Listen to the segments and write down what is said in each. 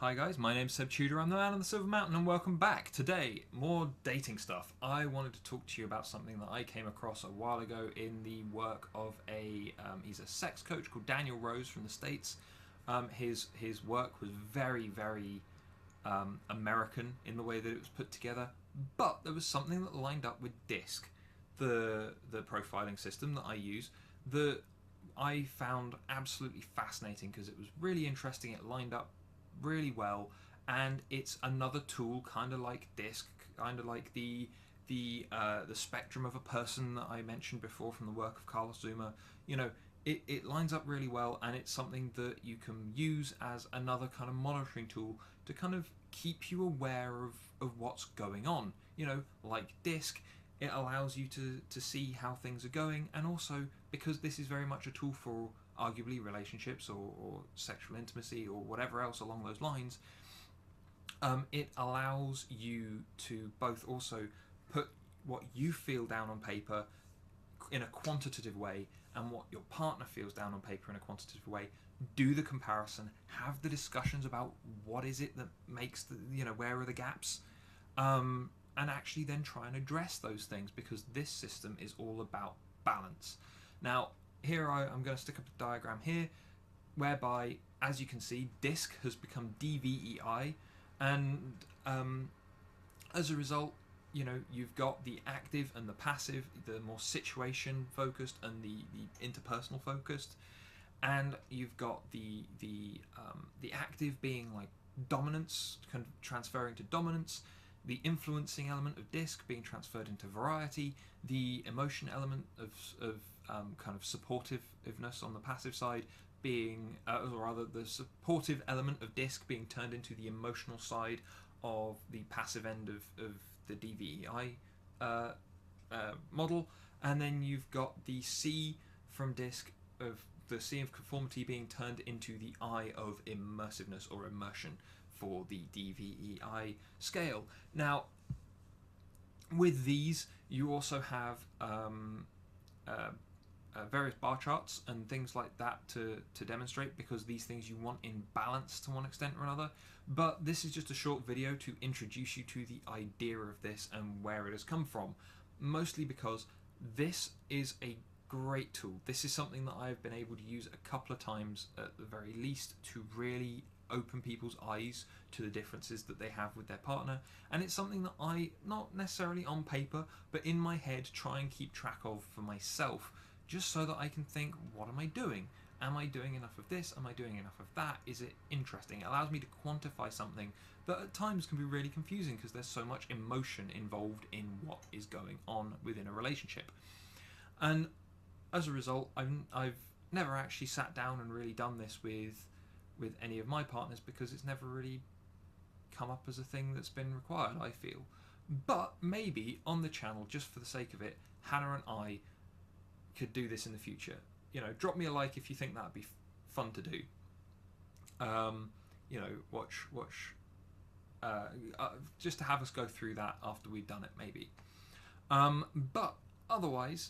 Hi guys, my name's Seb Tudor, I'm the man on the Silver Mountain, and welcome back. Today, more dating stuff. I wanted to talk to you about something that I came across a while ago in the work of he's a sex coach called Daniel Rose from the States. His work was very American in the way that it was put together, but there was something that lined up with DISC, the profiling system that I use, that I found absolutely fascinating because it was really interesting. It lined up really well, and it's another tool, kind of like DISC, kind of like the spectrum of a person that I mentioned before from the work of Carlos Zuma. You know, it lines up really well, and it's something that you can use as another kind of monitoring tool to kind of keep you aware of what's going on. You know, like DISC, it allows you to see how things are going, and also because this is very much a tool for arguably relationships or sexual intimacy or whatever else along those lines, it allows you to both also put what you feel down on paper in a quantitative way and what your partner feels down on paper in a quantitative way, do the comparison, have the discussions about what is it that makes where are the gaps, and actually then try and address those things, because this system is all about balance. Now, here I'm going to stick up a diagram here whereby, as you can see, DISC has become DVEI, and as a result, you've got the active and the passive, the more situation focused and the interpersonal focused, and you've got the active being like dominance, kind of transferring to dominance, the influencing element of DISC being transferred into variety, the emotion element of kind of supportiveness on the passive side being, or rather the supportive element of DISC being turned into the emotional side of the passive end of the DVEI model, and then you've got the C from DISC, of the C of conformity being turned into the I of immersiveness or immersion for the DVEI scale. Now, with these, you also have various bar charts and things like that to demonstrate, because these things you want in balance to one extent or another. But this is just a short video to introduce you to the idea of this and where it has come from, mostly because this is a great tool. This is something that I've been able to use a couple of times at the very least to really open people's eyes to the differences that they have with their partner, and it's something that I, not necessarily on paper, but in my head, try and keep track of for myself, just so that I can think, what am I doing? Am I doing enough of this? Am I doing enough of that? Is it interesting? It allows me to quantify something that at times can be really confusing because there's so much emotion involved in what is going on within a relationship. And as a result, I've never actually sat down and really done this with any of my partners, because it's never really come up as a thing that's been required, I feel. But maybe on the channel, just for the sake of it, Hannah and I could do this in the future. Drop me a like if you think that'd be fun to do. Watch just to have us go through that after we've done it, maybe. But otherwise,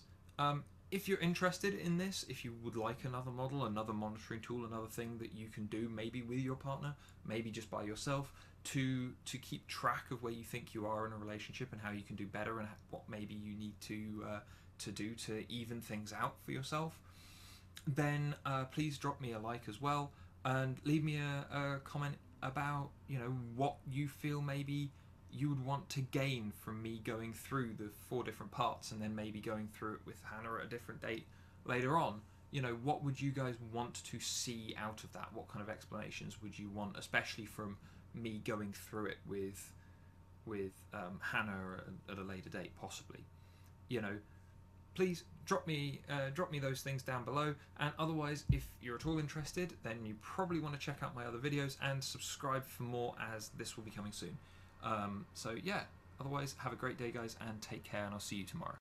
if you're interested in this, if you would like another model, another monitoring tool, another thing that you can do, maybe with your partner, maybe just by yourself, to keep track of where you think you are in a relationship and how you can do better, and what maybe you need to do to even things out for yourself, then please drop me a like as well, and leave me a comment about what you feel maybe you would want to gain from me going through the 4 different parts, and then maybe going through it with Hannah at a different date later on. What would you guys want to see out of that? What kind of explanations would you want, especially from me going through it with Hannah at a later date, possibly? Please drop me those things down below, and otherwise, if you're at all interested, then you probably want to check out my other videos and subscribe for more, as this will be coming soon. So yeah, otherwise, have a great day, guys, and take care, and I'll see you tomorrow.